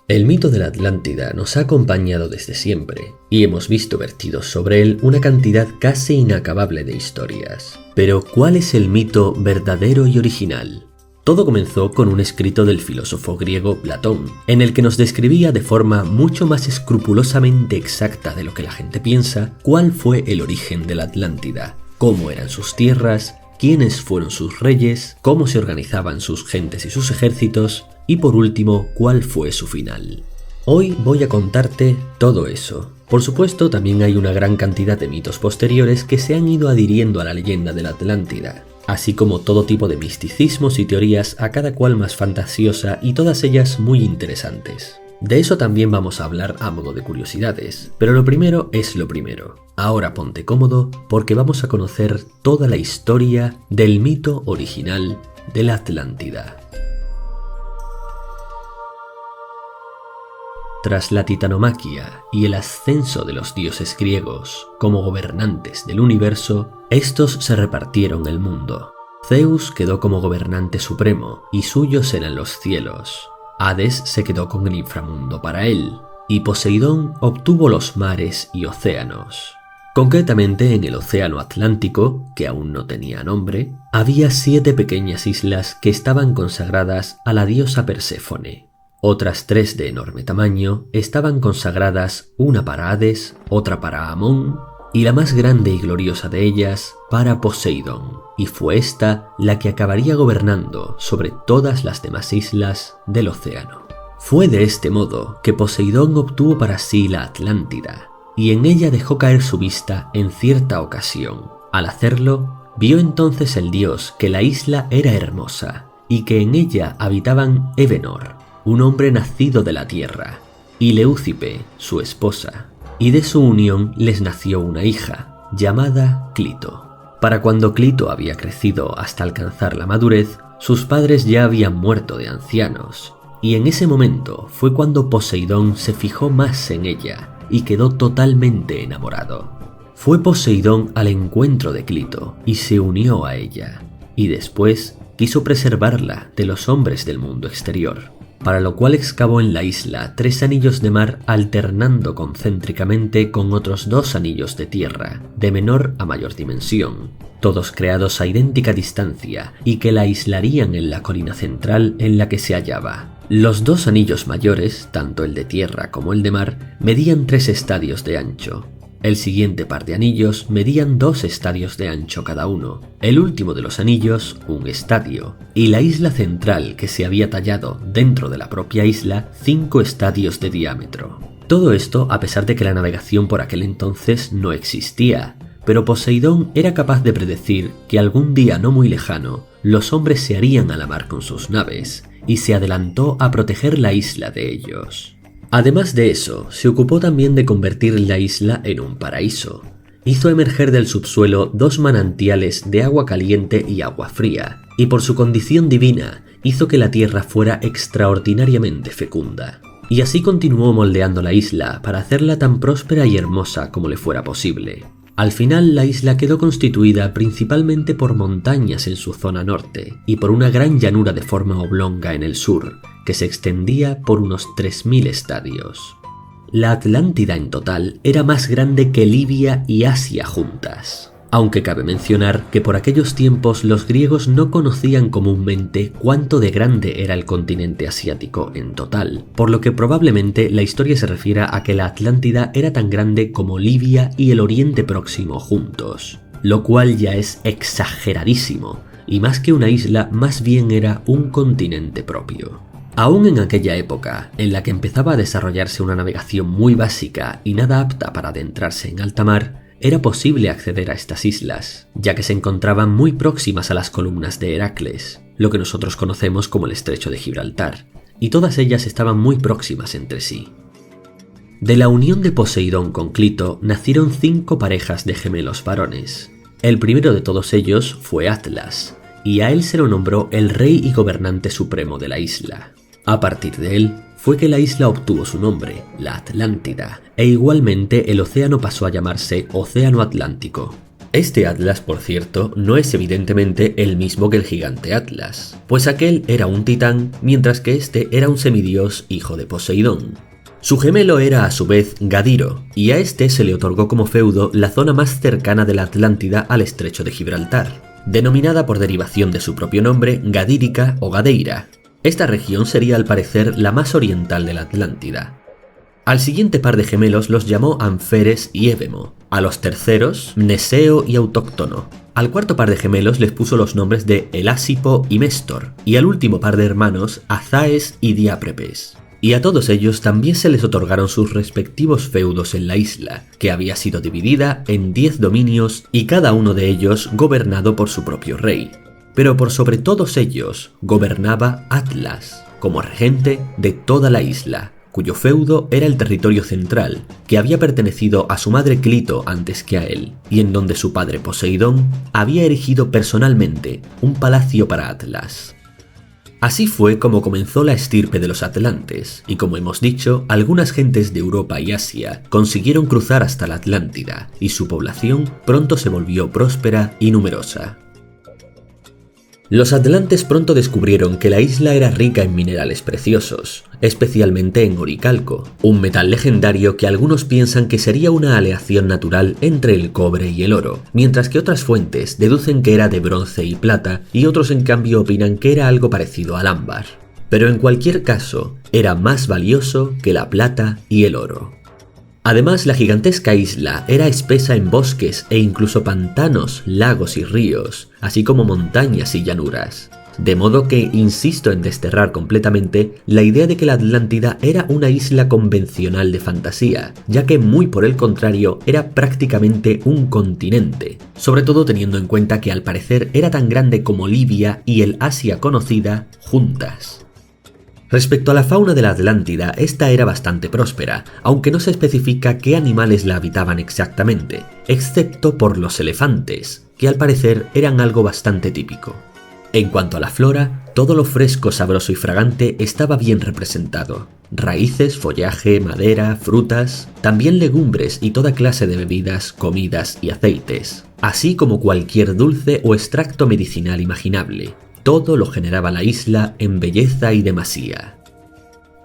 El mito de la Atlántida nos ha acompañado desde siempre, y hemos visto vertidos sobre él una cantidad casi inacabable de historias. Pero, ¿cuál es el mito verdadero y original? Todo comenzó con un escrito del filósofo griego Platón, en el que nos describía de forma mucho más escrupulosamente exacta de lo que la gente piensa cuál fue el origen de la Atlántida, cómo eran sus tierras, quiénes fueron sus reyes, cómo se organizaban sus gentes y sus ejércitos, y por último, cuál fue su final. Hoy voy a contarte todo eso. Por supuesto, también hay una gran cantidad de mitos posteriores que se han ido adhiriendo a la leyenda de la Atlántida, así como todo tipo de misticismos y teorías, a cada cual más fantasiosa y todas ellas muy interesantes. De eso también vamos a hablar a modo de curiosidades, pero lo primero es lo primero. Ahora ponte cómodo porque vamos a conocer toda la historia del mito original de la Atlántida. Tras la titanomaquia y el ascenso de los dioses griegos como gobernantes del universo, estos se repartieron el mundo. Zeus quedó como gobernante supremo y suyos eran los cielos. Hades se quedó con el inframundo para él, y Poseidón obtuvo los mares y océanos. Concretamente en el océano Atlántico, que aún no tenía nombre, había 7 pequeñas islas que estaban consagradas a la diosa Perséfone. Otras 3 de enorme tamaño estaban consagradas, una para Hades, otra para Amón, y la más grande y gloriosa de ellas para Poseidón, y fue esta la que acabaría gobernando sobre todas las demás islas del océano. Fue de este modo que Poseidón obtuvo para sí la Atlántida, y en ella dejó caer su vista en cierta ocasión. Al hacerlo, vio entonces el dios que la isla era hermosa, y que en ella habitaban Evenor, un hombre nacido de la tierra, y Leucipe, su esposa, y de su unión les nació una hija, llamada Clito. Para cuando Clito había crecido hasta alcanzar la madurez, sus padres ya habían muerto de ancianos, y en ese momento fue cuando Poseidón se fijó más en ella y quedó totalmente enamorado. Fue Poseidón al encuentro de Clito y se unió a ella, y después quiso preservarla de los hombres del mundo exterior, para lo cual excavó en la isla 3 anillos de mar alternando concéntricamente con otros 2 anillos de tierra, de menor a mayor dimensión, todos creados a idéntica distancia y que la aislarían en la colina central en la que se hallaba. Los 2 anillos mayores, tanto el de tierra como el de mar, medían 3 estadios de ancho. El siguiente par de anillos medían 2 estadios de ancho cada uno, el último de los anillos 1 estadio, y la isla central que se había tallado dentro de la propia isla 5 estadios de diámetro. Todo esto a pesar de que la navegación por aquel entonces no existía, pero Poseidón era capaz de predecir que algún día no muy lejano los hombres se harían a la mar con sus naves, y se adelantó a proteger la isla de ellos. Además de eso, se ocupó también de convertir la isla en un paraíso. Hizo emerger del subsuelo 2 manantiales de agua caliente y agua fría, y por su condición divina hizo que la tierra fuera extraordinariamente fecunda. Y así continuó moldeando la isla para hacerla tan próspera y hermosa como le fuera posible. Al final la isla quedó constituida principalmente por montañas en su zona norte y por una gran llanura de forma oblonga en el sur, que se extendía por unos 3000 estadios. La Atlántida en total era más grande que Libia y Asia juntas. Aunque cabe mencionar que por aquellos tiempos los griegos no conocían comúnmente cuánto de grande era el continente asiático en total, por lo que probablemente la historia se refiera a que la Atlántida era tan grande como Libia y el Oriente Próximo juntos, lo cual ya es exageradísimo, y más que una isla, más bien era un continente propio. Aún en aquella época, en la que empezaba a desarrollarse una navegación muy básica y nada apta para adentrarse en alta mar, era posible acceder a estas islas, ya que se encontraban muy próximas a las columnas de Heracles, lo que nosotros conocemos como el Estrecho de Gibraltar, y todas ellas estaban muy próximas entre sí. De la unión de Poseidón con Clito nacieron 5 parejas de gemelos varones. El primero de todos ellos fue Atlas, y a él se lo nombró el rey y gobernante supremo de la isla. A partir de él, fue que la isla obtuvo su nombre, la Atlántida, e igualmente el océano pasó a llamarse Océano Atlántico. Este Atlas, por cierto, no es evidentemente el mismo que el gigante Atlas, pues aquel era un titán, mientras que este era un semidios hijo de Poseidón. Su gemelo era a su vez Gadiro, y a este se le otorgó como feudo la zona más cercana de la Atlántida al estrecho de Gibraltar, denominada por derivación de su propio nombre Gadírica o Gadeira. Esta región sería al parecer la más oriental de la Atlántida. Al siguiente par de gemelos los llamó Anferes y Évemo, a los terceros Mneseo y Autóctono. Al cuarto par de gemelos les puso los nombres de Elásipo y Méstor, y al último par de hermanos Azaes y Diáprepes. Y a todos ellos también se les otorgaron sus respectivos feudos en la isla, que había sido dividida en 10 dominios y cada uno de ellos gobernado por su propio rey. Pero por sobre todos ellos gobernaba Atlas, como regente de toda la isla, cuyo feudo era el territorio central, que había pertenecido a su madre Clito antes que a él, y en donde su padre Poseidón había erigido personalmente un palacio para Atlas. Así fue como comenzó la estirpe de los atlantes, y como hemos dicho, algunas gentes de Europa y Asia consiguieron cruzar hasta la Atlántida, y su población pronto se volvió próspera y numerosa. Los atlantes pronto descubrieron que la isla era rica en minerales preciosos, especialmente en oricalco, un metal legendario que algunos piensan que sería una aleación natural entre el cobre y el oro, mientras que otras fuentes deducen que era de bronce y plata y otros en cambio opinan que era algo parecido al ámbar. Pero en cualquier caso, era más valioso que la plata y el oro. Además, la gigantesca isla era espesa en bosques e incluso pantanos, lagos y ríos, así como montañas y llanuras. De modo que insisto en desterrar completamente la idea de que la Atlántida era una isla convencional de fantasía, ya que muy por el contrario era prácticamente un continente, sobre todo teniendo en cuenta que al parecer era tan grande como Libia y el Asia conocida juntas. Respecto a la fauna de la Atlántida, esta era bastante próspera, aunque no se especifica qué animales la habitaban exactamente, excepto por los elefantes, que al parecer eran algo bastante típico. En cuanto a la flora, todo lo fresco, sabroso y fragante estaba bien representado. Raíces, follaje, madera, frutas, también legumbres y toda clase de bebidas, comidas y aceites, así como cualquier dulce o extracto medicinal imaginable. Todo lo generaba la isla en belleza y demasía.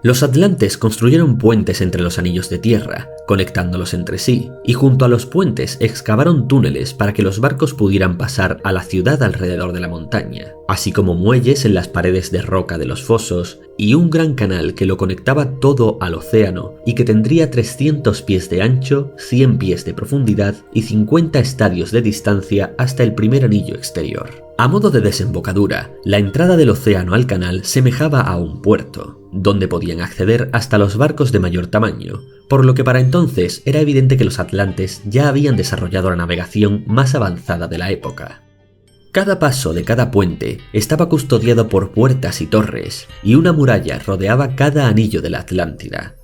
Los atlantes construyeron puentes entre los anillos de tierra, conectándolos entre sí, y junto a los puentes excavaron túneles para que los barcos pudieran pasar a la ciudad alrededor de la montaña, así como muelles en las paredes de roca de los fosos y un gran canal que lo conectaba todo al océano y que tendría 300 pies de ancho, 100 pies de profundidad y 50 estadios de distancia hasta el primer anillo exterior. A modo de desembocadura, la entrada del océano al canal semejaba a un puerto, donde podían acceder hasta los barcos de mayor tamaño, por lo que para entonces era evidente que los atlantes ya habían desarrollado la navegación más avanzada de la época. Cada paso de cada puente estaba custodiado por puertas y torres, y una muralla rodeaba cada anillo de la Atlántida.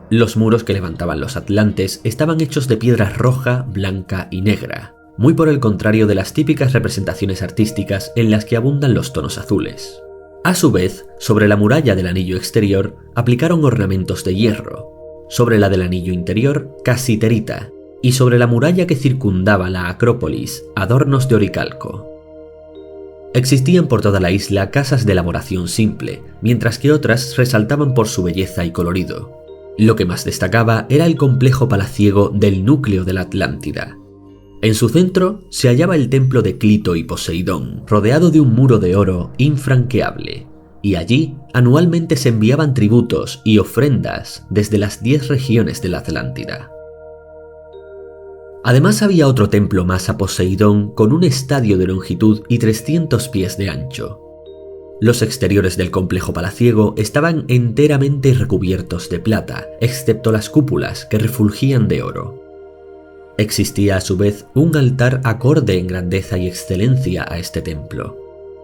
Los muros que levantaban los atlantes estaban hechos de piedra roja, blanca y negra, muy por el contrario de las típicas representaciones artísticas en las que abundan los tonos azules. A su vez, sobre la muralla del anillo exterior aplicaron ornamentos de hierro, sobre la del anillo interior casiterita, y sobre la muralla que circundaba la Acrópolis adornos de oricalco. Existían por toda la isla casas de elaboración simple, mientras que otras resaltaban por su belleza y colorido. Lo que más destacaba era el complejo palaciego del núcleo de la Atlántida. En su centro se hallaba el templo de Clito y Poseidón, rodeado de un muro de oro infranqueable, y allí anualmente se enviaban tributos y ofrendas desde las 10 regiones de la Atlántida. Además había otro templo más a Poseidón con un estadio de longitud y 300 pies de ancho. Los exteriores del complejo palaciego estaban enteramente recubiertos de plata, excepto las cúpulas que refulgían de oro. Existía a su vez un altar acorde en grandeza y excelencia a este templo.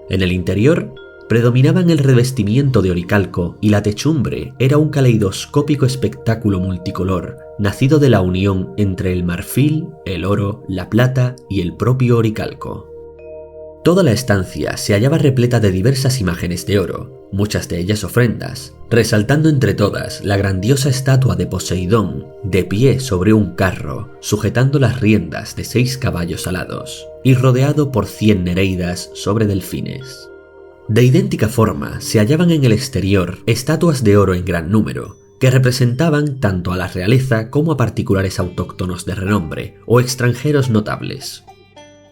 En el interior predominaban el revestimiento de oricalco y la techumbre era un caleidoscópico espectáculo multicolor, nacido de la unión entre el marfil, el oro, la plata y el propio oricalco. Toda la estancia se hallaba repleta de diversas imágenes de oro, muchas de ellas ofrendas, resaltando entre todas la grandiosa estatua de Poseidón, de pie sobre un carro, sujetando las riendas de 6 caballos alados, y rodeado por 100 nereidas sobre delfines. De idéntica forma se hallaban en el exterior estatuas de oro en gran número, que representaban tanto a la realeza como a particulares autóctonos de renombre o extranjeros notables.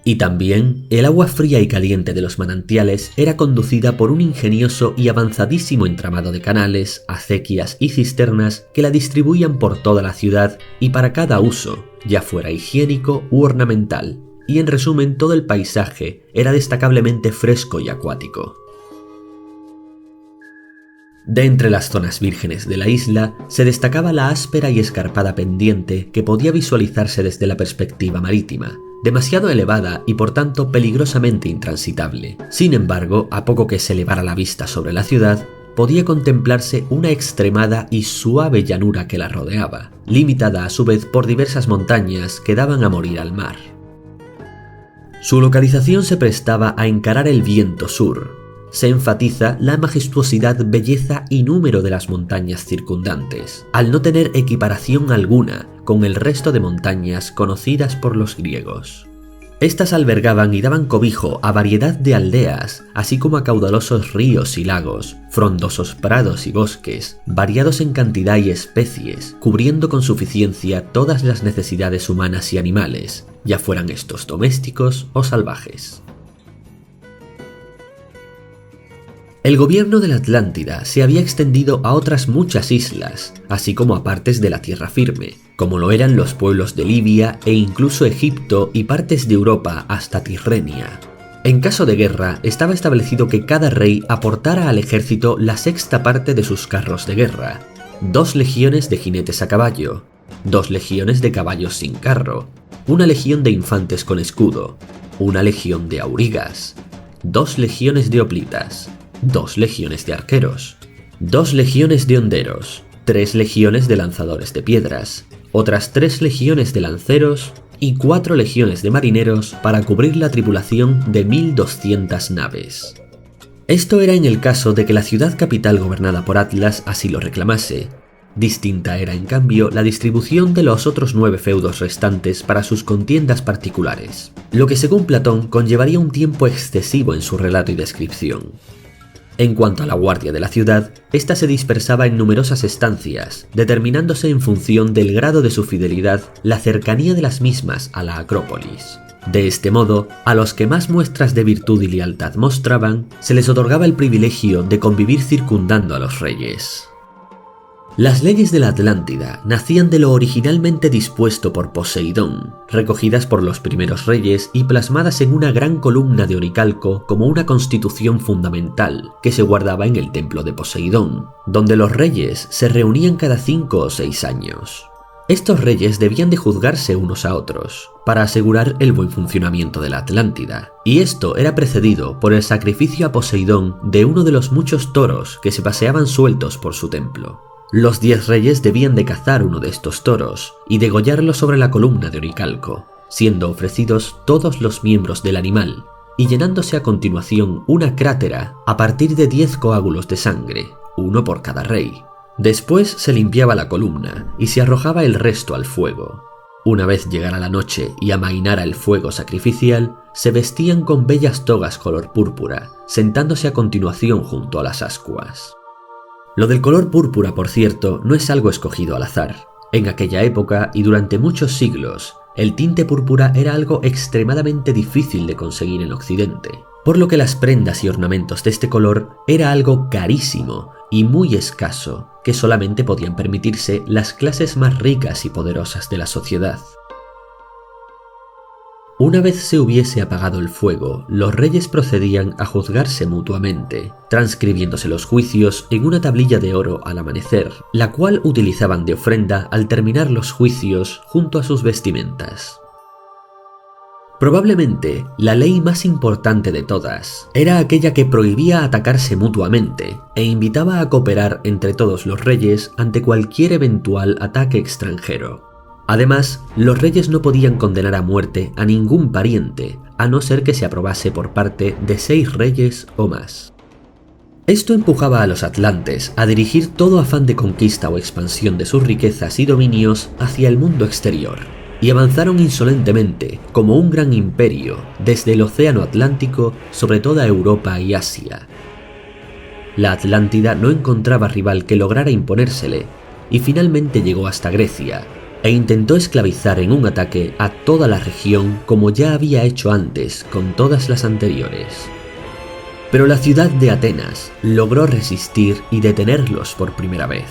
Y también el agua fría y caliente de los manantiales era conducida por un ingenioso y avanzadísimo entramado de canales, acequias y cisternas que la distribuían por toda la ciudad y para cada uso, ya fuera higiénico u ornamental, y en resumen todo el paisaje era destacablemente fresco y acuático. De entre las zonas vírgenes de la isla se destacaba la áspera y escarpada pendiente que podía visualizarse desde la perspectiva marítima, demasiado elevada y por tanto peligrosamente intransitable. Sin embargo, a poco que se elevara la vista sobre la ciudad, podía contemplarse una extremada y suave llanura que la rodeaba, limitada a su vez por diversas montañas que daban a morir al mar. Su localización se prestaba a encarar el viento sur. Se enfatiza la majestuosidad, belleza y número de las montañas circundantes, al no tener equiparación alguna con el resto de montañas conocidas por los griegos. Estas albergaban y daban cobijo a variedad de aldeas, así como a caudalosos ríos y lagos, frondosos prados y bosques, variados en cantidad y especies, cubriendo con suficiencia todas las necesidades humanas y animales, ya fueran estos domésticos o salvajes. El gobierno de la Atlántida se había extendido a otras muchas islas, así como a partes de la tierra firme, como lo eran los pueblos de Libia e incluso Egipto y partes de Europa hasta Tirrenia. En caso de guerra, estaba establecido que cada rey aportara al ejército la 6ª parte de sus carros de guerra, 2 legiones de jinetes a caballo, 2 legiones de caballos sin carro, 1 legión de infantes con escudo, 1 legión de aurigas, 2 legiones de hoplitas, 2 legiones de arqueros, 2 legiones de honderos, 3 legiones de lanzadores de piedras, otras 3 legiones de lanceros y 4 legiones de marineros para cubrir la tripulación de 1200 naves. Esto era en el caso de que la ciudad capital gobernada por Atlas así lo reclamase. Distinta era en cambio la distribución de los otros 9 feudos restantes para sus contiendas particulares, lo que según Platón conllevaría un tiempo excesivo en su relato y descripción. En cuanto a la guardia de la ciudad, ésta se dispersaba en numerosas estancias, determinándose en función del grado de su fidelidad la cercanía de las mismas a la Acrópolis. De este modo, a los que más muestras de virtud y lealtad mostraban, se les otorgaba el privilegio de convivir circundando a los reyes. Las leyes de la Atlántida nacían de lo originalmente dispuesto por Poseidón, recogidas por los primeros reyes y plasmadas en una gran columna de oricalco como una constitución fundamental que se guardaba en el templo de Poseidón, donde los reyes se reunían cada 5 o 6 años. Estos reyes debían de juzgarse unos a otros, para asegurar el buen funcionamiento de la Atlántida, y esto era precedido por el sacrificio a Poseidón de uno de los muchos toros que se paseaban sueltos por su templo. Los 10 reyes debían de cazar uno de estos toros y degollarlo sobre la columna de oricalco, siendo ofrecidos todos los miembros del animal y llenándose a continuación una crátera a partir de 10 coágulos de sangre, uno por cada rey. Después se limpiaba la columna y se arrojaba el resto al fuego. Una vez llegara la noche y amainara el fuego sacrificial, se vestían con bellas togas color púrpura, sentándose a continuación junto a las ascuas. Lo del color púrpura, por cierto, no es algo escogido al azar. En aquella época y durante muchos siglos, el tinte púrpura era algo extremadamente difícil de conseguir en Occidente, por lo que las prendas y ornamentos de este color era algo carísimo y muy escaso, que solamente podían permitirse las clases más ricas y poderosas de la sociedad. Una vez se hubiese apagado el fuego, los reyes procedían a juzgarse mutuamente, transcribiéndose los juicios en una tablilla de oro al amanecer, la cual utilizaban de ofrenda al terminar los juicios junto a sus vestimentas. Probablemente, la ley más importante de todas era aquella que prohibía atacarse mutuamente e invitaba a cooperar entre todos los reyes ante cualquier eventual ataque extranjero. Además, los reyes no podían condenar a muerte a ningún pariente, a no ser que se aprobase por parte de 6 reyes o más. Esto empujaba a los atlantes a dirigir todo afán de conquista o expansión de sus riquezas y dominios hacia el mundo exterior, y avanzaron insolentemente, como un gran imperio, desde el océano Atlántico sobre toda Europa y Asia. La Atlántida no encontraba rival que lograra imponérsele, y finalmente llegó hasta Grecia, e intentó esclavizar en un ataque a toda la región como ya había hecho antes con todas las anteriores. Pero la ciudad de Atenas logró resistir y detenerlos por primera vez.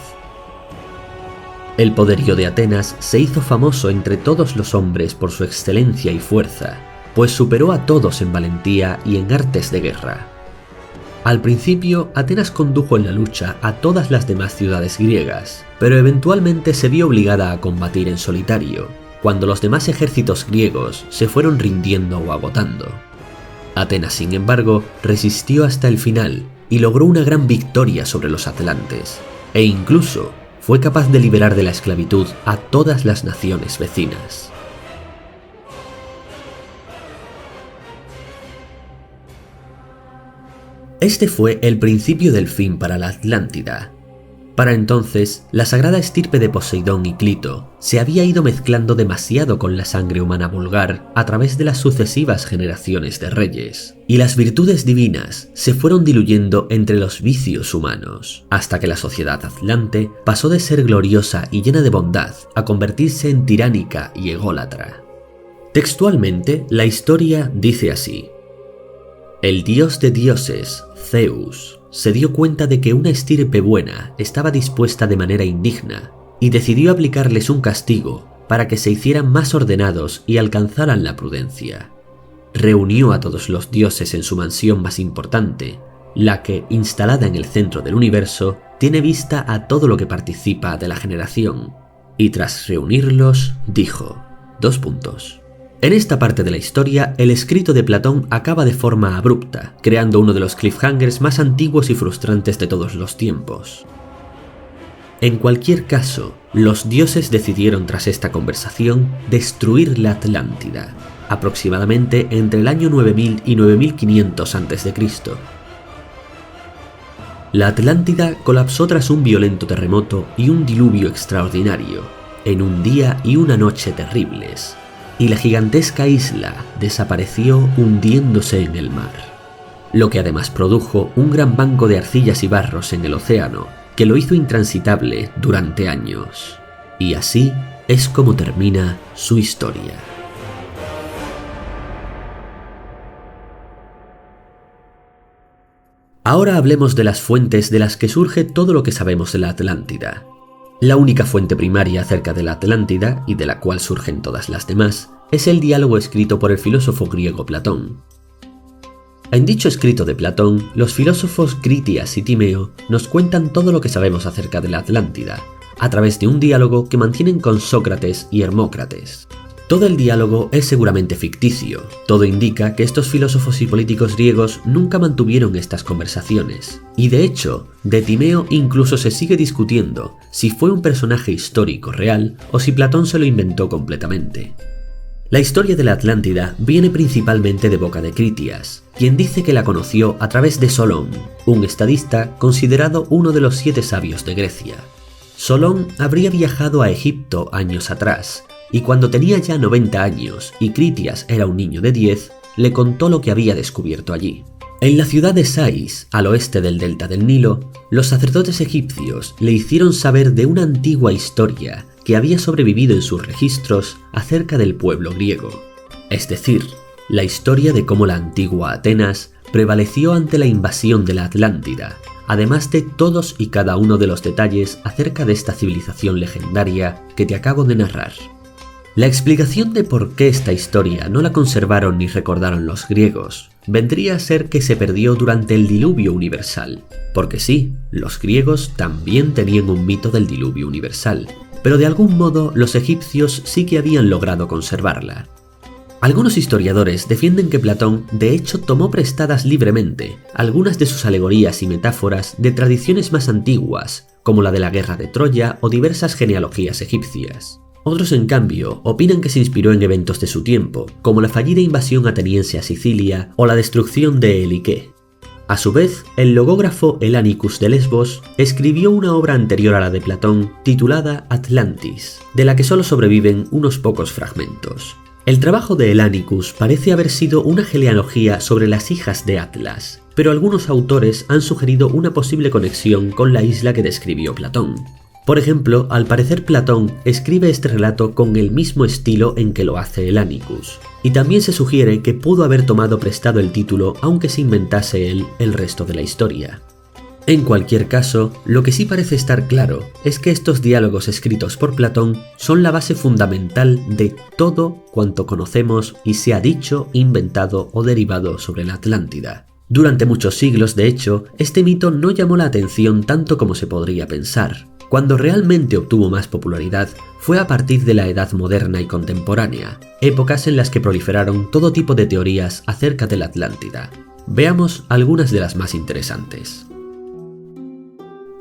El poderío de Atenas se hizo famoso entre todos los hombres por su excelencia y fuerza, pues superó a todos en valentía y en artes de guerra. Al principio, Atenas condujo en la lucha a todas las demás ciudades griegas, pero eventualmente se vio obligada a combatir en solitario, cuando los demás ejércitos griegos se fueron rindiendo o agotando. Atenas, sin embargo, resistió hasta el final y logró una gran victoria sobre los atlantes, e incluso fue capaz de liberar de la esclavitud a todas las naciones vecinas. Este fue el principio del fin para la Atlántida. Para entonces, la sagrada estirpe de Poseidón y Clito se había ido mezclando demasiado con la sangre humana vulgar a través de las sucesivas generaciones de reyes, y las virtudes divinas se fueron diluyendo entre los vicios humanos, hasta que la sociedad atlante pasó de ser gloriosa y llena de bondad a convertirse en tiránica y ególatra. Textualmente, la historia dice así: el dios de dioses, Zeus, se dio cuenta de que una estirpe buena estaba dispuesta de manera indigna y decidió aplicarles un castigo para que se hicieran más ordenados y alcanzaran la prudencia. Reunió a todos los dioses en su mansión más importante, la que, instalada en el centro del universo, tiene vista a todo lo que participa de la generación, y tras reunirlos, dijo: En esta parte de la historia, el escrito de Platón acaba de forma abrupta, creando uno de los cliffhangers más antiguos y frustrantes de todos los tiempos. En cualquier caso, los dioses decidieron tras esta conversación destruir la Atlántida, aproximadamente entre el año 9000 y 9500 a.C. La Atlántida colapsó tras un violento terremoto y un diluvio extraordinario, en un día y una noche terribles, y la gigantesca isla desapareció hundiéndose en el mar, lo que además produjo un gran banco de arcillas y barros en el océano que lo hizo intransitable durante años. Y así es como termina su historia. Ahora hablemos de las fuentes de las que surge todo lo que sabemos de la Atlántida. La única fuente primaria acerca de la Atlántida, y de la cual surgen todas las demás, es el diálogo escrito por el filósofo griego Platón. En dicho escrito de Platón, los filósofos Critias y Timeo nos cuentan todo lo que sabemos acerca de la Atlántida, a través de un diálogo que mantienen con Sócrates y Hermócrates. Todo el diálogo es seguramente ficticio, todo indica que estos filósofos y políticos griegos nunca mantuvieron estas conversaciones, y de hecho, de Timeo incluso se sigue discutiendo si fue un personaje histórico real o si Platón se lo inventó completamente. La historia de la Atlántida viene principalmente de boca de Critias, quien dice que la conoció a través de Solón, un estadista considerado uno de los 7 sabios de Grecia. Solón habría viajado a Egipto años atrás, y cuando tenía ya 90 años y Critias era un niño de 10, le contó lo que había descubierto allí. En la ciudad de Sais, al oeste del delta del Nilo, los sacerdotes egipcios le hicieron saber de una antigua historia que había sobrevivido en sus registros acerca del pueblo griego. Es decir, la historia de cómo la antigua Atenas prevaleció ante la invasión de la Atlántida, además de todos y cada uno de los detalles acerca de esta civilización legendaria que te acabo de narrar. La explicación de por qué esta historia no la conservaron ni recordaron los griegos vendría a ser que se perdió durante el diluvio universal, porque sí, los griegos también tenían un mito del diluvio universal, pero de algún modo los egipcios sí que habían logrado conservarla. Algunos historiadores defienden que Platón de hecho tomó prestadas libremente algunas de sus alegorías y metáforas de tradiciones más antiguas, como la de la guerra de Troya o diversas genealogías egipcias. Otros, en cambio, opinan que se inspiró en eventos de su tiempo, como la fallida invasión ateniense a Sicilia o la destrucción de Heliqué. A su vez, el logógrafo Hellanicus de Lesbos escribió una obra anterior a la de Platón titulada Atlantis, de la que solo sobreviven unos pocos fragmentos. El trabajo de Hellanicus parece haber sido una genealogía sobre las hijas de Atlas, pero algunos autores han sugerido una posible conexión con la isla que describió Platón. Por ejemplo, al parecer Platón escribe este relato con el mismo estilo en que lo hace Hellanicus, y también se sugiere que pudo haber tomado prestado el título aunque se inventase él el resto de la historia. En cualquier caso, lo que sí parece estar claro es que estos diálogos escritos por Platón son la base fundamental de todo cuanto conocemos y se ha dicho, inventado o derivado sobre la Atlántida. Durante muchos siglos, de hecho, este mito no llamó la atención tanto como se podría pensar. Cuando realmente obtuvo más popularidad fue a partir de la Edad Moderna y Contemporánea, épocas en las que proliferaron todo tipo de teorías acerca de la Atlántida. Veamos algunas de las más interesantes.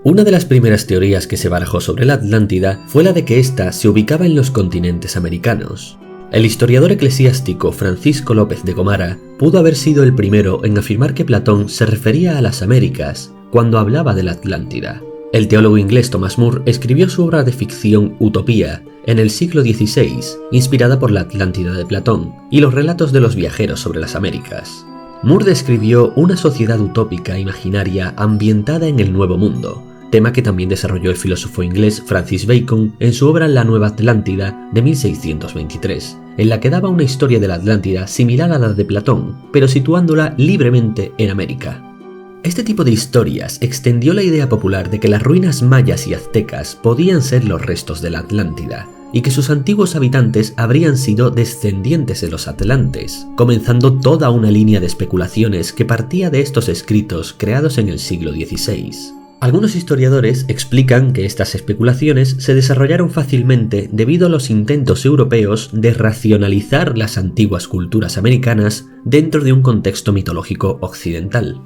Una de las primeras teorías que se barajó sobre la Atlántida fue la de que ésta se ubicaba en los continentes americanos. El historiador eclesiástico Francisco López de Gomara pudo haber sido el primero en afirmar que Platón se refería a las Américas cuando hablaba de la Atlántida. El teólogo inglés Thomas More escribió su obra de ficción Utopía en el siglo XVI, inspirada por la Atlántida de Platón y los relatos de los viajeros sobre las Américas. Moore describió una sociedad utópica imaginaria ambientada en el Nuevo Mundo, tema que también desarrolló el filósofo inglés Francis Bacon en su obra La Nueva Atlántida de 1623, en la que daba una historia de la Atlántida similar a la de Platón, pero situándola libremente en América. Este tipo de historias extendió la idea popular de que las ruinas mayas y aztecas podían ser los restos de la Atlántida, y que sus antiguos habitantes habrían sido descendientes de los atlantes, comenzando toda una línea de especulaciones que partía de estos escritos creados en el siglo XVI. Algunos historiadores explican que estas especulaciones se desarrollaron fácilmente debido a los intentos europeos de racionalizar las antiguas culturas americanas dentro de un contexto mitológico occidental.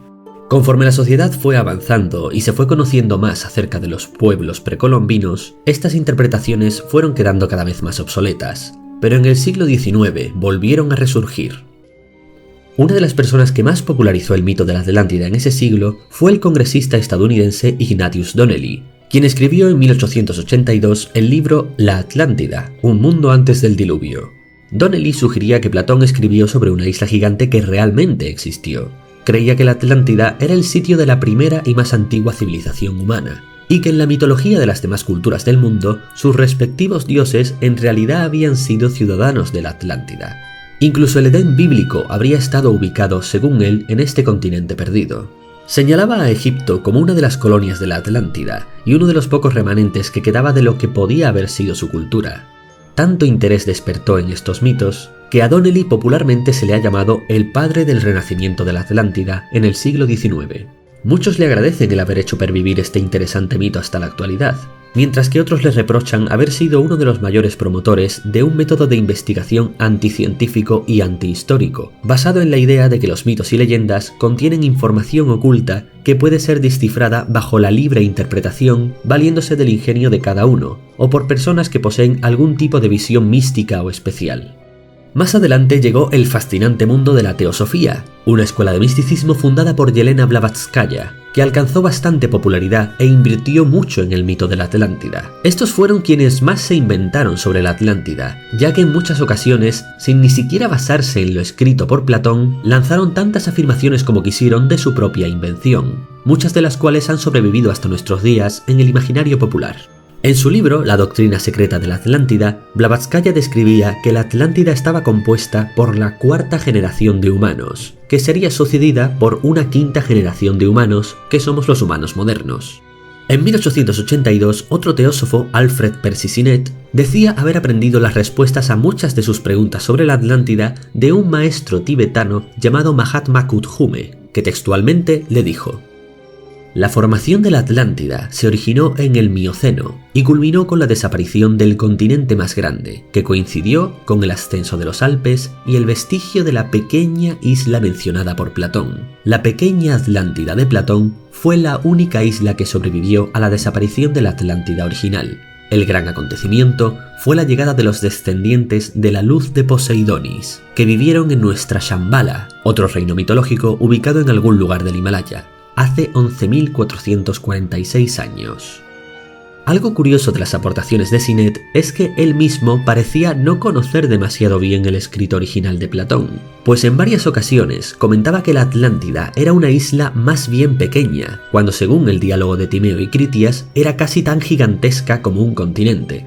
Conforme la sociedad fue avanzando y se fue conociendo más acerca de los pueblos precolombinos, estas interpretaciones fueron quedando cada vez más obsoletas, pero en el siglo XIX volvieron a resurgir. Una de las personas que más popularizó el mito de la Atlántida en ese siglo fue el congresista estadounidense Ignatius Donnelly, quien escribió en 1882 el libro La Atlántida, un mundo antes del diluvio. Donnelly sugería que Platón escribió sobre una isla gigante que realmente existió. Creía que la Atlántida era el sitio de la primera y más antigua civilización humana, y que en la mitología de las demás culturas del mundo, sus respectivos dioses en realidad habían sido ciudadanos de la Atlántida. Incluso el Edén bíblico habría estado ubicado, según él, en este continente perdido. Señalaba a Egipto como una de las colonias de la Atlántida, y uno de los pocos remanentes que quedaba de lo que podía haber sido su cultura. Tanto interés despertó en estos mitos, que a Donnelly popularmente se le ha llamado el padre del renacimiento de la Atlántida en el siglo XIX. Muchos le agradecen el haber hecho pervivir este interesante mito hasta la actualidad, mientras que otros le reprochan haber sido uno de los mayores promotores de un método de investigación anticientífico y antihistórico, basado en la idea de que los mitos y leyendas contienen información oculta que puede ser descifrada bajo la libre interpretación, valiéndose del ingenio de cada uno, o por personas que poseen algún tipo de visión mística o especial. Más adelante llegó el fascinante mundo de la teosofía, una escuela de misticismo fundada por Yelena Blavatsky, que alcanzó bastante popularidad e invirtió mucho en el mito de la Atlántida. Estos fueron quienes más se inventaron sobre la Atlántida, ya que en muchas ocasiones, sin ni siquiera basarse en lo escrito por Platón, lanzaron tantas afirmaciones como quisieron de su propia invención, muchas de las cuales han sobrevivido hasta nuestros días en el imaginario popular. En su libro, La doctrina secreta de la Atlántida, Blavatsky describía que la Atlántida estaba compuesta por la cuarta generación de humanos, que sería sucedida por una quinta generación de humanos, que somos los humanos modernos. En 1882, otro teósofo, Alfred Percy Sinnett, decía haber aprendido las respuestas a muchas de sus preguntas sobre la Atlántida de un maestro tibetano llamado Mahatma Kudhume, que textualmente le dijo: la formación de la Atlántida se originó en el Mioceno y culminó con la desaparición del continente más grande, que coincidió con el ascenso de los Alpes y el vestigio de la pequeña isla mencionada por Platón. La pequeña Atlántida de Platón fue la única isla que sobrevivió a la desaparición de la Atlántida original. El gran acontecimiento fue la llegada de los descendientes de la luz de Poseidonis, que vivieron en nuestra Shambhala, otro reino mitológico ubicado en algún lugar del Himalaya, hace 11.446 años. Algo curioso de las aportaciones de Sinet es que él mismo parecía no conocer demasiado bien el escrito original de Platón, pues en varias ocasiones comentaba que la Atlántida era una isla más bien pequeña, cuando según el diálogo de Timeo y Critias era casi tan gigantesca como un continente.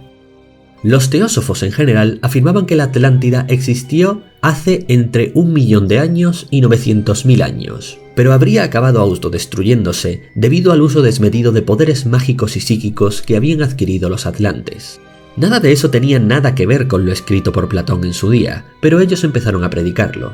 Los teósofos en general afirmaban que la Atlántida existió hace entre 1.000.000 de años y 900.000 años, pero habría acabado autodestruyéndose debido al uso desmedido de poderes mágicos y psíquicos que habían adquirido los atlantes. Nada de eso tenía nada que ver con lo escrito por Platón en su día, pero ellos empezaron a predicarlo.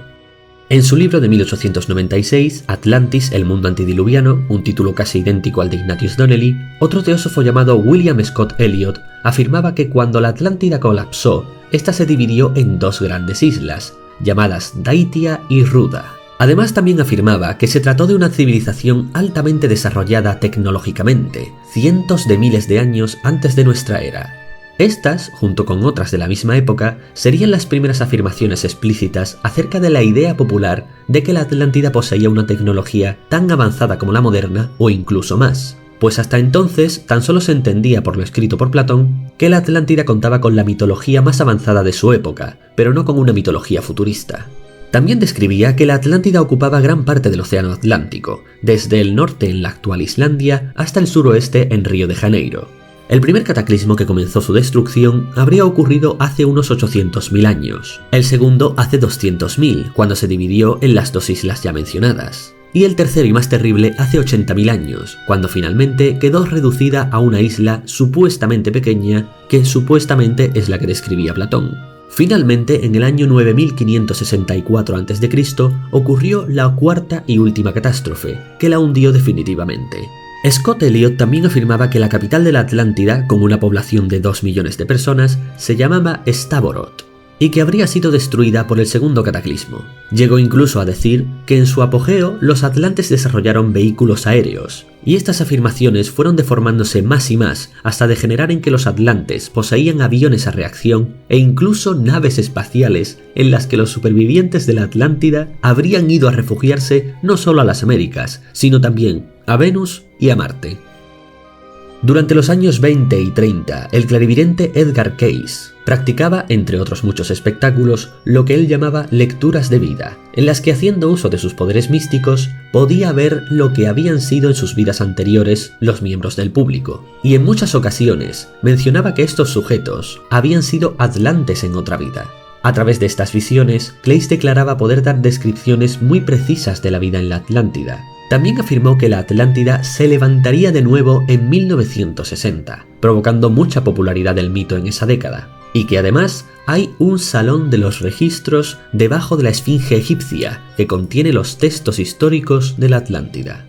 En su libro de 1896, Atlantis, el mundo antidiluviano, un título casi idéntico al de Ignatius Donnelly, otro teósofo llamado William Scott Elliot afirmaba que cuando la Atlántida colapsó, esta se dividió en dos grandes islas, llamadas Daitia y Ruda. Además también afirmaba que se trató de una civilización altamente desarrollada tecnológicamente, cientos de miles de años antes de nuestra era. Estas, junto con otras de la misma época, serían las primeras afirmaciones explícitas acerca de la idea popular de que la Atlántida poseía una tecnología tan avanzada como la moderna o incluso más, pues hasta entonces tan solo se entendía por lo escrito por Platón que la Atlántida contaba con la mitología más avanzada de su época, pero no con una mitología futurista. También describía que la Atlántida ocupaba gran parte del océano Atlántico, desde el norte en la actual Islandia hasta el suroeste en Río de Janeiro. El primer cataclismo que comenzó su destrucción habría ocurrido hace unos 800.000 años, el segundo hace 200.000, cuando se dividió en las dos islas ya mencionadas, y el tercero y más terrible hace 80.000 años, cuando finalmente quedó reducida a una isla supuestamente pequeña, que supuestamente es la que describía Platón. Finalmente, en el año 9564 a.C., ocurrió la cuarta y última catástrofe, que la hundió definitivamente. Scott Elliot también afirmaba que la capital de la Atlántida, con una población de 2 millones de personas, se llamaba Stavros, y que habría sido destruida por el segundo cataclismo. Llegó incluso a decir que en su apogeo los atlantes desarrollaron vehículos aéreos, y estas afirmaciones fueron deformándose más y más hasta degenerar en que los atlantes poseían aviones a reacción e incluso naves espaciales en las que los supervivientes de la Atlántida habrían ido a refugiarse no solo a las Américas, sino también a Venus y a Marte. Durante los años 20 y 30, el clarividente Edgar Cayce practicaba, entre otros muchos espectáculos, lo que él llamaba lecturas de vida, en las que haciendo uso de sus poderes místicos, podía ver lo que habían sido en sus vidas anteriores los miembros del público, y en muchas ocasiones mencionaba que estos sujetos habían sido atlantes en otra vida. A través de estas visiones, Cayce declaraba poder dar descripciones muy precisas de la vida en la Atlántida. También afirmó que la Atlántida se levantaría de nuevo en 1960, provocando mucha popularidad del mito en esa década, y que además hay un salón de los registros debajo de la Esfinge egipcia que contiene los textos históricos de la Atlántida.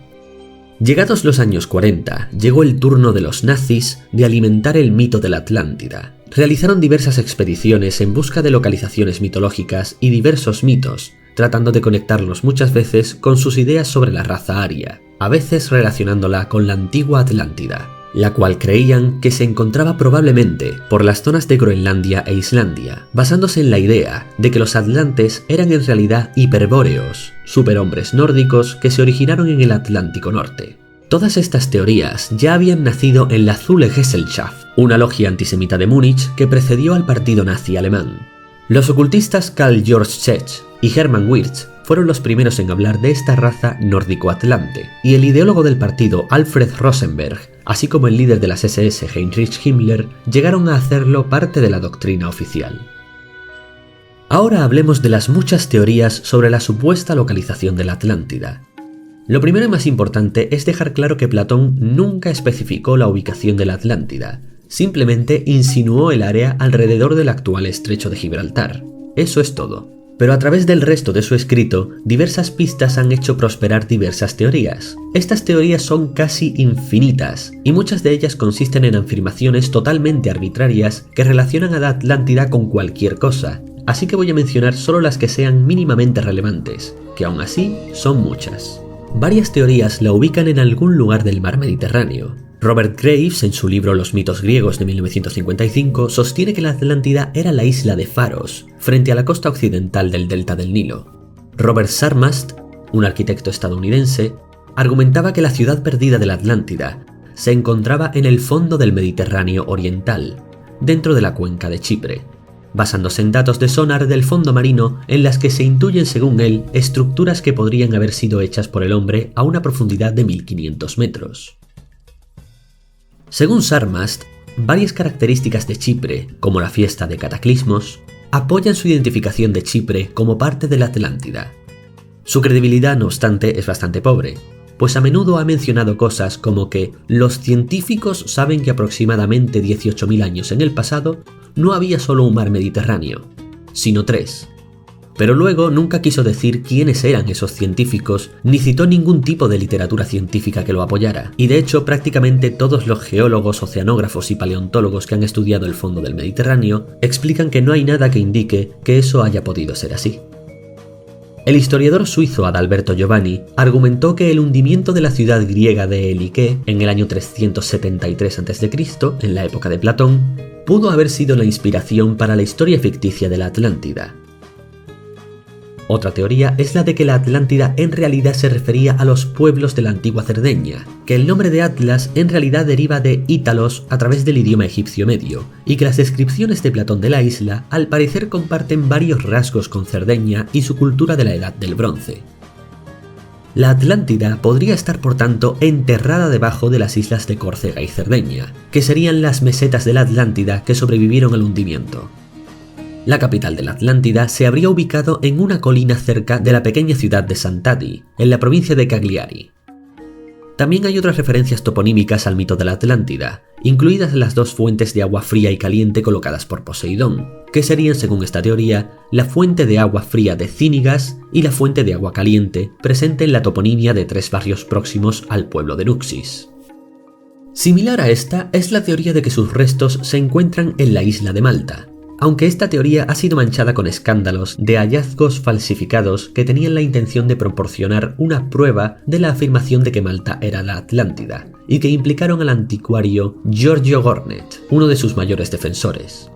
Llegados los años 40, llegó el turno de los nazis de alimentar el mito de la Atlántida. Realizaron diversas expediciones en busca de localizaciones mitológicas y diversos mitos, tratando de conectarlos muchas veces con sus ideas sobre la raza aria, a veces relacionándola con la antigua Atlántida, la cual creían que se encontraba probablemente por las zonas de Groenlandia e Islandia, basándose en la idea de que los atlantes eran en realidad hiperbóreos, superhombres nórdicos que se originaron en el Atlántico Norte. Todas estas teorías ya habían nacido en la Thule Gesellschaft, una logia antisemita de Múnich que precedió al partido nazi alemán. Los ocultistas Karl Georg Zech y Hermann Wirth fueron los primeros en hablar de esta raza nórdico-atlante, y el ideólogo del partido Alfred Rosenberg, así como el líder de las SS Heinrich Himmler, llegaron a hacerlo parte de la doctrina oficial. Ahora hablemos de las muchas teorías sobre la supuesta localización de la Atlántida. Lo primero y más importante es dejar claro que Platón nunca especificó la ubicación de la Atlántida, simplemente insinuó el área alrededor del actual estrecho de Gibraltar. Eso es todo. Pero a través del resto de su escrito, diversas pistas han hecho prosperar diversas teorías. Estas teorías son casi infinitas, y muchas de ellas consisten en afirmaciones totalmente arbitrarias que relacionan a la Atlántida con cualquier cosa, así que voy a mencionar solo las que sean mínimamente relevantes, que aún así son muchas. Varias teorías la ubican en algún lugar del mar Mediterráneo. Robert Graves, en su libro Los mitos griegos de 1955, sostiene que la Atlántida era la isla de Faros, frente a la costa occidental del delta del Nilo. Robert Sarmast, un arquitecto estadounidense, argumentaba que la ciudad perdida de la Atlántida se encontraba en el fondo del Mediterráneo oriental, dentro de la cuenca de Chipre, basándose en datos de sonar del fondo marino en las que se intuyen, según él, estructuras que podrían haber sido hechas por el hombre a una profundidad de 1500 metros. Según Sarmast, varias características de Chipre, como la fiesta de Cataclismos, apoyan su identificación de Chipre como parte de la Atlántida. Su credibilidad, no obstante, es bastante pobre, pues a menudo ha mencionado cosas como que los científicos saben que aproximadamente 18.000 años en el pasado no había solo un mar Mediterráneo, sino 3. Pero luego nunca quiso decir quiénes eran esos científicos, ni citó ningún tipo de literatura científica que lo apoyara, y de hecho prácticamente todos los geólogos, oceanógrafos y paleontólogos que han estudiado el fondo del Mediterráneo explican que no hay nada que indique que eso haya podido ser así. El historiador suizo Adalberto Giovanni argumentó que el hundimiento de la ciudad griega de Elike en el año 373 a.C., en la época de Platón, pudo haber sido la inspiración para la historia ficticia de la Atlántida. Otra teoría es la de que la Atlántida en realidad se refería a los pueblos de la antigua Cerdeña, que el nombre de Atlas en realidad deriva de Ítalos a través del idioma egipcio medio, y que las descripciones de Platón de la isla al parecer comparten varios rasgos con Cerdeña y su cultura de la Edad del Bronce. La Atlántida podría estar por tanto enterrada debajo de las islas de Córcega y Cerdeña, que serían las mesetas de la Atlántida que sobrevivieron al hundimiento. La capital de la Atlántida se habría ubicado en una colina cerca de la pequeña ciudad de Sant'Adi, en la provincia de Cagliari. También hay otras referencias toponímicas al mito de la Atlántida, incluidas las 2 fuentes de agua fría y caliente colocadas por Poseidón, que serían, según esta teoría, la fuente de agua fría de Cínigas y la fuente de agua caliente, presente en la toponimia de 3 barrios próximos al pueblo de Nuxis. Similar a esta es la teoría de que sus restos se encuentran en la isla de Malta, aunque esta teoría ha sido manchada con escándalos de hallazgos falsificados que tenían la intención de proporcionar una prueba de la afirmación de que Malta era la Atlántida, y que implicaron al anticuario Giorgio Gornet, uno de sus mayores defensores.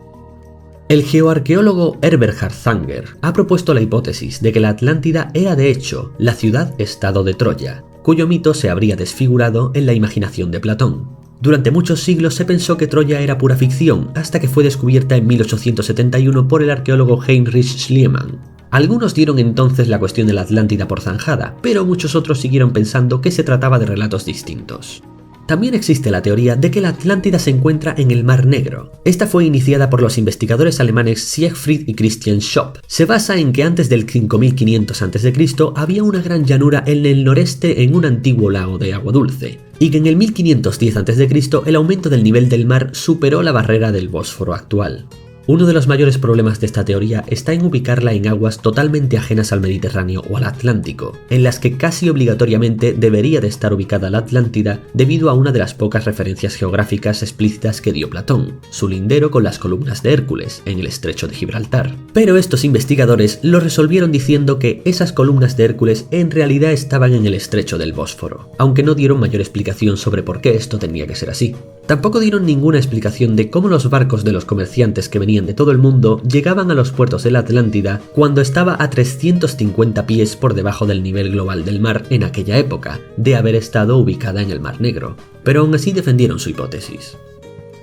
El geoarqueólogo Eberhard Zanger ha propuesto la hipótesis de que la Atlántida era de hecho la ciudad-estado de Troya, cuyo mito se habría desfigurado en la imaginación de Platón. Durante muchos siglos se pensó que Troya era pura ficción, hasta que fue descubierta en 1871 por el arqueólogo Heinrich Schliemann. Algunos dieron entonces la cuestión de la Atlántida por zanjada, pero muchos otros siguieron pensando que se trataba de relatos distintos. También existe la teoría de que la Atlántida se encuentra en el Mar Negro. Esta fue iniciada por los investigadores alemanes Siegfried y Christian Schopp. Se basa en que antes del 5500 a.C. había una gran llanura en el noreste en un antiguo lago de agua dulce, y que en el 1510 a.C. el aumento del nivel del mar superó la barrera del Bósforo actual. Uno de los mayores problemas de esta teoría está en ubicarla en aguas totalmente ajenas al Mediterráneo o al Atlántico, en las que casi obligatoriamente debería de estar ubicada la Atlántida debido a una de las pocas referencias geográficas explícitas que dio Platón, su lindero con las columnas de Hércules, en el estrecho de Gibraltar. Pero estos investigadores lo resolvieron diciendo que esas columnas de Hércules en realidad estaban en el estrecho del Bósforo, aunque no dieron mayor explicación sobre por qué esto tenía que ser así. Tampoco dieron ninguna explicación de cómo los barcos de los comerciantes que venían de todo el mundo llegaban a los puertos de la Atlántida cuando estaba a 350 pies por debajo del nivel global del mar en aquella época, de haber estado ubicada en el Mar Negro, pero aún así defendieron su hipótesis.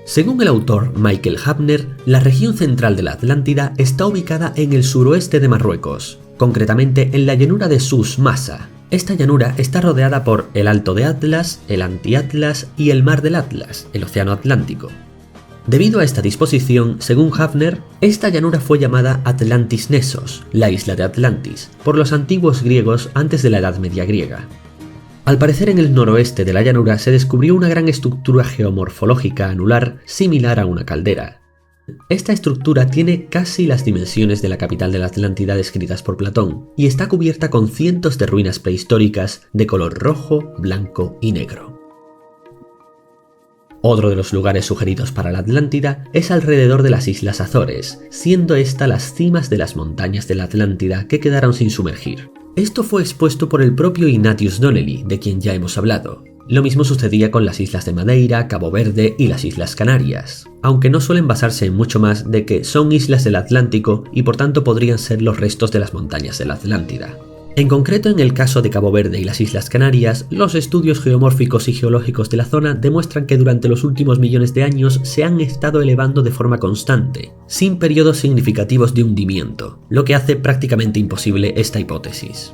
Según el autor Michael Hafner, la región central de la Atlántida está ubicada en el suroeste de Marruecos, concretamente en la llanura de Sus Massa. Esta llanura está rodeada por el Alto de Atlas, el Anti-Atlas y el Mar del Atlas, el Océano Atlántico. Debido a esta disposición, según Hafner, esta llanura fue llamada Atlantis Nessos, la isla de Atlantis, por los antiguos griegos antes de la Edad Media griega. Al parecer, en el noroeste de la llanura se descubrió una gran estructura geomorfológica anular similar a una caldera. Esta estructura tiene casi las dimensiones de la capital de la Atlántida descritas por Platón y está cubierta con cientos de ruinas prehistóricas de color rojo, blanco y negro. Otro de los lugares sugeridos para la Atlántida es alrededor de las Islas Azores, siendo esta las cimas de las montañas de la Atlántida que quedaron sin sumergir. Esto fue expuesto por el propio Ignatius Donnelly, de quien ya hemos hablado. Lo mismo sucedía con las islas de Madeira, Cabo Verde y las Islas Canarias, aunque no suelen basarse en mucho más de que son islas del Atlántico y por tanto podrían ser los restos de las montañas de la Atlántida. En concreto, en el caso de Cabo Verde y las Islas Canarias, los estudios geomórficos y geológicos de la zona demuestran que durante los últimos millones de años se han estado elevando de forma constante, sin periodos significativos de hundimiento, lo que hace prácticamente imposible esta hipótesis.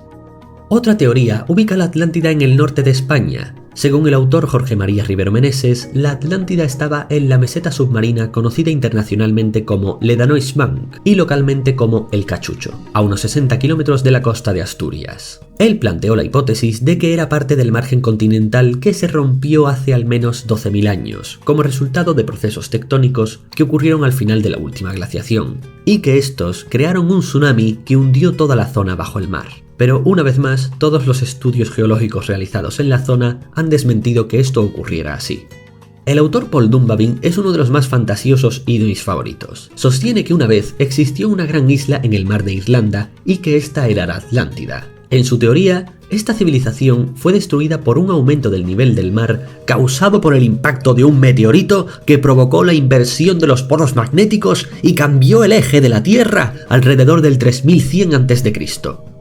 Otra teoría ubica la Atlántida en el norte de España. Según el autor Jorge María Rivero Meneses, la Atlántida estaba en la meseta submarina conocida internacionalmente como Ledanois Bank y localmente como El Cachucho, a unos 60 kilómetros de la costa de Asturias. Él planteó la hipótesis de que era parte del margen continental que se rompió hace al menos 12.000 años, como resultado de procesos tectónicos que ocurrieron al final de la última glaciación, y que estos crearon un tsunami que hundió toda la zona bajo el mar. Pero una vez más, todos los estudios geológicos realizados en la zona han desmentido que esto ocurriera así. El autor Paul Dunbabin es uno de los más fantasiosos y de mis favoritos. Sostiene que una vez existió una gran isla en el mar de Irlanda y que esta era la Atlántida. En su teoría, esta civilización fue destruida por un aumento del nivel del mar causado por el impacto de un meteorito que provocó la inversión de los polos magnéticos y cambió el eje de la Tierra alrededor del 3100 a.C.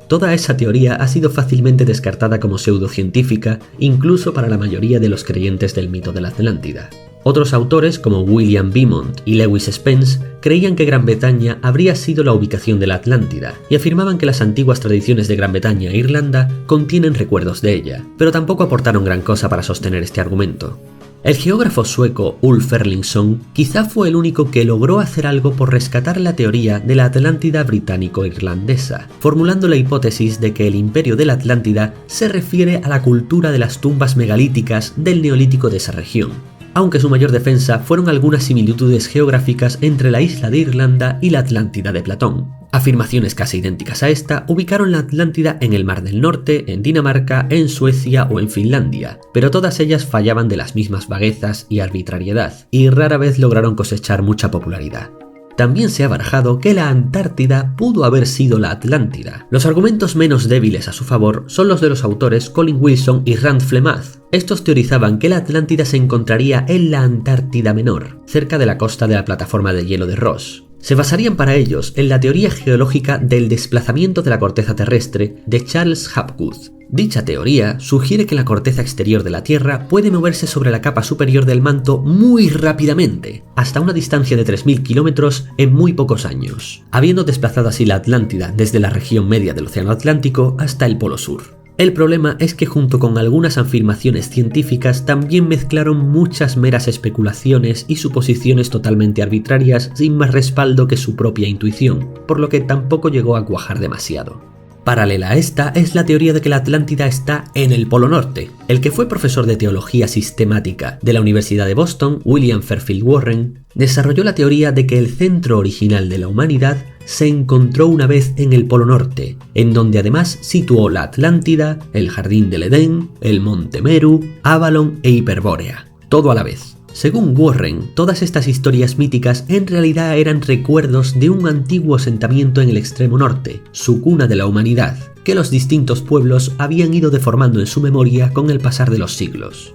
Toda esa teoría ha sido fácilmente descartada como pseudocientífica, incluso para la mayoría de los creyentes del mito de la Atlántida. Otros autores, como William Beaumont y Lewis Spence, creían que Gran Bretaña habría sido la ubicación de la Atlántida, y afirmaban que las antiguas tradiciones de Gran Bretaña e Irlanda contienen recuerdos de ella, pero tampoco aportaron gran cosa para sostener este argumento. El geógrafo sueco Ulf Erlingsson quizá fue el único que logró hacer algo por rescatar la teoría de la Atlántida británico-irlandesa, formulando la hipótesis de que el imperio de la Atlántida se refiere a la cultura de las tumbas megalíticas del Neolítico de esa región, aunque su mayor defensa fueron algunas similitudes geográficas entre la isla de Irlanda y la Atlántida de Platón. Afirmaciones casi idénticas a esta ubicaron la Atlántida en el Mar del Norte, en Dinamarca, en Suecia o en Finlandia, pero todas ellas fallaban de las mismas vaguezas y arbitrariedad, y rara vez lograron cosechar mucha popularidad. También se ha barajado que la Antártida pudo haber sido la Atlántida. Los argumentos menos débiles a su favor son los de los autores Colin Wilson y Rand Flemath. Estos teorizaban que la Atlántida se encontraría en la Antártida Menor, cerca de la costa de la plataforma de hielo de Ross. Se basarían para ellos en la teoría geológica del desplazamiento de la corteza terrestre de Charles Hapgood. Dicha teoría sugiere que la corteza exterior de la Tierra puede moverse sobre la capa superior del manto muy rápidamente, hasta una distancia de 3.000 kilómetros en muy pocos años, habiendo desplazado así la Atlántida desde la región media del Océano Atlántico hasta el Polo Sur. El problema es que junto con algunas afirmaciones científicas también mezclaron muchas meras especulaciones y suposiciones totalmente arbitrarias sin más respaldo que su propia intuición, por lo que tampoco llegó a cuajar demasiado. Paralela a esta es la teoría de que la Atlántida está en el Polo Norte. El que fue profesor de teología sistemática de la Universidad de Boston, William Fairfield Warren, desarrolló la teoría de que el centro original de la humanidad se encontró una vez en el Polo Norte, en donde además situó la Atlántida, el Jardín del Edén, el Monte Meru, Avalon e Hiperbórea, todo a la vez. Según Warren, todas estas historias míticas en realidad eran recuerdos de un antiguo asentamiento en el extremo norte, su cuna de la humanidad, que los distintos pueblos habían ido deformando en su memoria con el pasar de los siglos.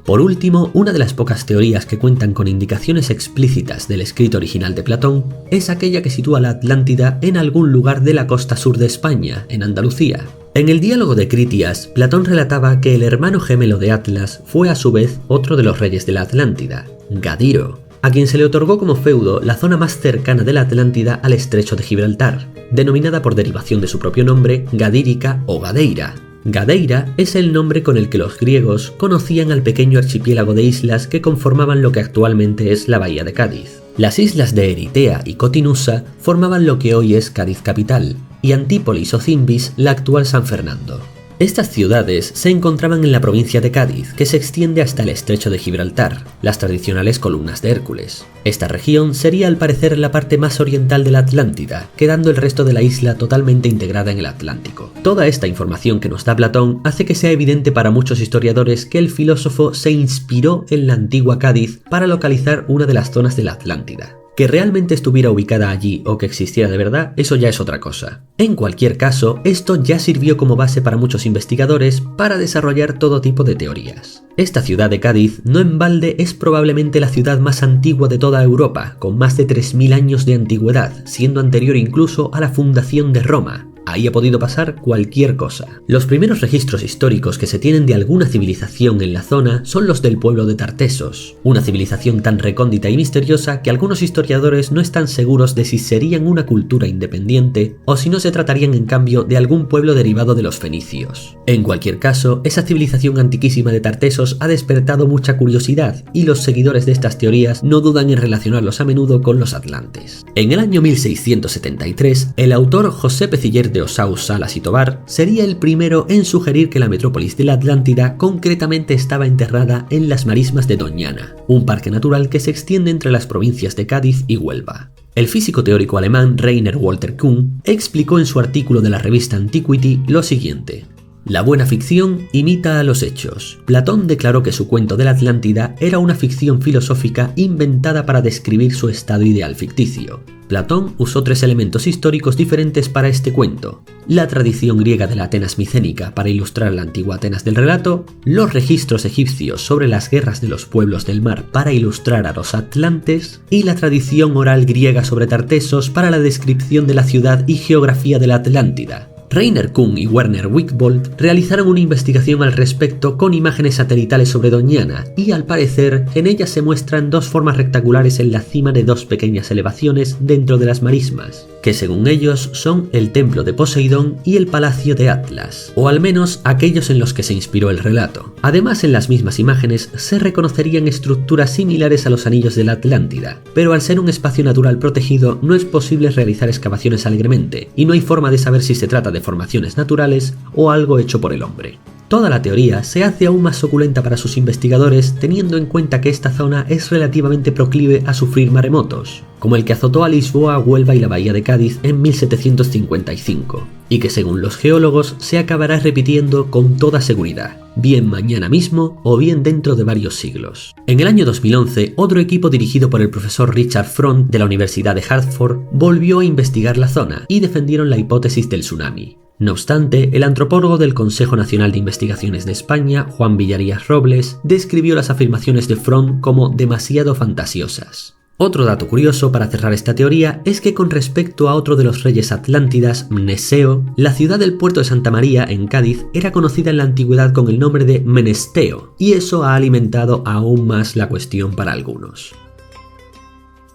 Por último, una de las pocas teorías que cuentan con indicaciones explícitas del escrito original de Platón es aquella que sitúa la Atlántida en algún lugar de la costa sur de España, en Andalucía. En el diálogo de Critias, Platón relataba que el hermano gemelo de Atlas fue a su vez otro de los reyes de la Atlántida, Gadiro, a quien se le otorgó como feudo la zona más cercana de la Atlántida al estrecho de Gibraltar, denominada por derivación de su propio nombre Gadírica o Gadeira. Gadeira es el nombre con el que los griegos conocían al pequeño archipiélago de islas que conformaban lo que actualmente es la bahía de Cádiz. Las islas de Eritea y Cotinusa formaban lo que hoy es Cádiz capital, y Antípolis o Cimbis la actual San Fernando. Estas ciudades se encontraban en la provincia de Cádiz, que se extiende hasta el estrecho de Gibraltar, las tradicionales columnas de Hércules. Esta región sería al parecer la parte más oriental de la Atlántida, quedando el resto de la isla totalmente integrada en el Atlántico. Toda esta información que nos da Platón hace que sea evidente para muchos historiadores que el filósofo se inspiró en la antigua Cádiz para localizar una de las zonas de la Atlántida. Que realmente estuviera ubicada allí o que existiera de verdad, eso ya es otra cosa. En cualquier caso, esto ya sirvió como base para muchos investigadores para desarrollar todo tipo de teorías. Esta ciudad de Cádiz, no en balde, es probablemente la ciudad más antigua de toda Europa, con más de 3000 años de antigüedad, siendo anterior incluso a la fundación de Roma. Ahí ha podido pasar cualquier cosa. Los primeros registros históricos que se tienen de alguna civilización en la zona son los del pueblo de Tartesos, una civilización tan recóndita y misteriosa que algunos historiadores no están seguros de si serían una cultura independiente o si no se tratarían en cambio de algún pueblo derivado de los fenicios. En cualquier caso, esa civilización antiquísima de Tartesos ha despertado mucha curiosidad y los seguidores de estas teorías no dudan en relacionarlos a menudo con los atlantes. En el año 1673, el autor José Peciller de Osaus, Salas y Tobar sería el primero en sugerir que la metrópolis de la Atlántida concretamente estaba enterrada en las marismas de Doñana, un parque natural que se extiende entre las provincias de Cádiz y Huelva. El físico teórico alemán Rainer Walter Kuhn explicó en su artículo de la revista Antiquity lo siguiente: la buena ficción imita a los hechos. Platón declaró que su cuento de la Atlántida era una ficción filosófica inventada para describir su estado ideal ficticio. Platón usó 3 elementos históricos diferentes para este cuento: la tradición griega de la Atenas micénica para ilustrar la antigua Atenas del relato, los registros egipcios sobre las guerras de los pueblos del mar para ilustrar a los atlantes, y la tradición oral griega sobre Tartesos para la descripción de la ciudad y geografía de la Atlántida. Rainer Kuhn y Werner Wickbold realizaron una investigación al respecto con imágenes satelitales sobre Doñana y, al parecer, en ellas se muestran 2 formas rectangulares en la cima de 2 pequeñas elevaciones dentro de las marismas, que según ellos son el templo de Poseidón y el palacio de Atlas, o al menos aquellos en los que se inspiró el relato. Además, en las mismas imágenes se reconocerían estructuras similares a los anillos de la Atlántida, pero al ser un espacio natural protegido no es posible realizar excavaciones alegremente, y no hay forma de saber si se trata de formaciones naturales o algo hecho por el hombre. Toda la teoría se hace aún más suculenta para sus investigadores teniendo en cuenta que esta zona es relativamente proclive a sufrir maremotos, como el que azotó a Lisboa, Huelva y la bahía de Cádiz en 1755, y que según los geólogos se acabará repitiendo con toda seguridad, bien mañana mismo o bien dentro de varios siglos. En el año 2011, otro equipo dirigido por el profesor Richard Front de la Universidad de Hartford volvió a investigar la zona y defendieron la hipótesis del tsunami. No obstante, el antropólogo del Consejo Nacional de Investigaciones de España, Juan Villarías Robles, describió las afirmaciones de Front como demasiado fantasiosas. Otro dato curioso para cerrar esta teoría es que con respecto a otro de los reyes atlántida, Mneseo, la ciudad del puerto de Santa María, en Cádiz, era conocida en la antigüedad con el nombre de Menesteo, y eso ha alimentado aún más la cuestión para algunos.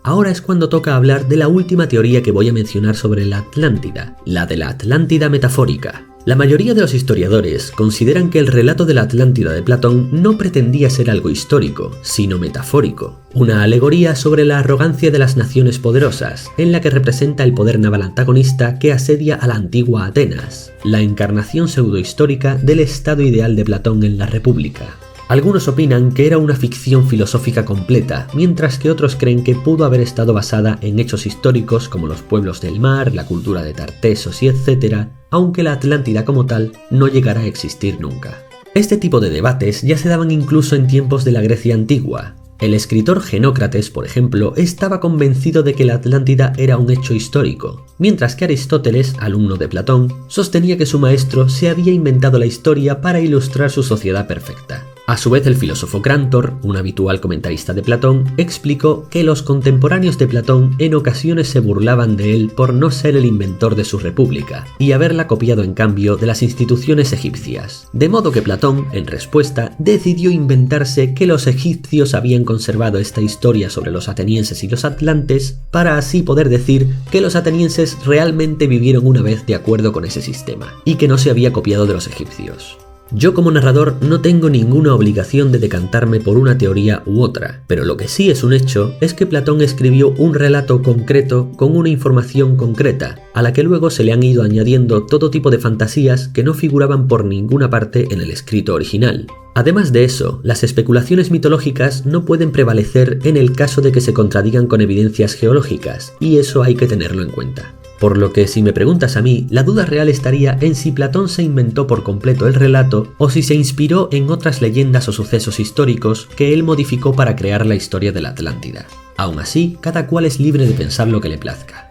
Ahora es cuando toca hablar de la última teoría que voy a mencionar sobre la Atlántida, la de la Atlántida metafórica. La mayoría de los historiadores consideran que el relato de la Atlántida de Platón no pretendía ser algo histórico, sino metafórico, una alegoría sobre la arrogancia de las naciones poderosas, en la que representa el poder naval antagonista que asedia a la antigua Atenas, la encarnación pseudohistórica del estado ideal de Platón en la República. Algunos opinan que era una ficción filosófica completa, mientras que otros creen que pudo haber estado basada en hechos históricos como los pueblos del mar, la cultura de Tartesos y etc., aunque la Atlántida como tal no llegará a existir nunca. Este tipo de debates ya se daban incluso en tiempos de la Grecia antigua. El escritor Genócrates, por ejemplo, estaba convencido de que la Atlántida era un hecho histórico, mientras que Aristóteles, alumno de Platón, sostenía que su maestro se había inventado la historia para ilustrar su sociedad perfecta. A su vez, el filósofo Crantor, un habitual comentarista de Platón, explicó que los contemporáneos de Platón en ocasiones se burlaban de él por no ser el inventor de su república y haberla copiado en cambio de las instituciones egipcias. De modo que Platón, en respuesta, decidió inventarse que los egipcios habían conservado esta historia sobre los atenienses y los atlantes para así poder decir que los atenienses realmente vivieron una vez de acuerdo con ese sistema y que no se había copiado de los egipcios. Yo como narrador no tengo ninguna obligación de decantarme por una teoría u otra, pero lo que sí es un hecho es que Platón escribió un relato concreto con una información concreta, a la que luego se le han ido añadiendo todo tipo de fantasías que no figuraban por ninguna parte en el escrito original. Además de eso, las especulaciones mitológicas no pueden prevalecer en el caso de que se contradigan con evidencias geológicas, y eso hay que tenerlo en cuenta. Por lo que si me preguntas a mí, la duda real estaría en si Platón se inventó por completo el relato o si se inspiró en otras leyendas o sucesos históricos que él modificó para crear la historia de la Atlántida. Aún así, cada cual es libre de pensar lo que le plazca.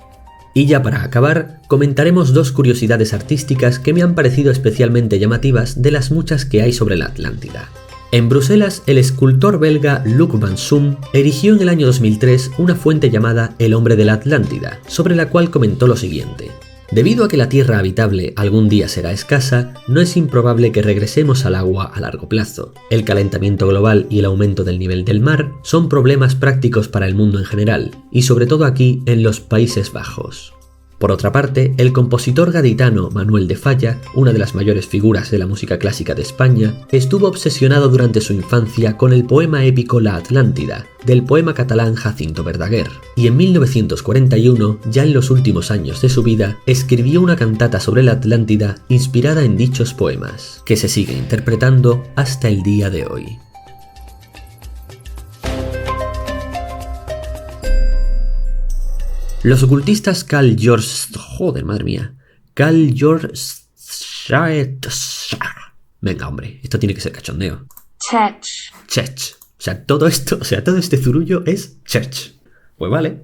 Y ya para acabar, comentaremos dos curiosidades artísticas que me han parecido especialmente llamativas de las muchas que hay sobre la Atlántida. En Bruselas, el escultor belga Luc Van Zoom erigió en el año 2003 una fuente llamada El Hombre de la Atlántida, sobre la cual comentó lo siguiente: debido a que la tierra habitable algún día será escasa, no es improbable que regresemos al agua a largo plazo. El calentamiento global y el aumento del nivel del mar son problemas prácticos para el mundo en general, y sobre todo aquí en los Países Bajos. Por otra parte, el compositor gaditano Manuel de Falla, una de las mayores figuras de la música clásica de España, estuvo obsesionado durante su infancia con el poema épico La Atlántida, del poema catalán Jacinto Verdaguer, y en 1941, ya en los últimos años de su vida, escribió una cantata sobre la Atlántida inspirada en dichos poemas, que se sigue interpretando hasta el día de hoy. Los ocultistas Carl George venga, hombre, esto tiene que ser cachondeo. Chech. O sea, todo este zurullo es chech. Pues vale.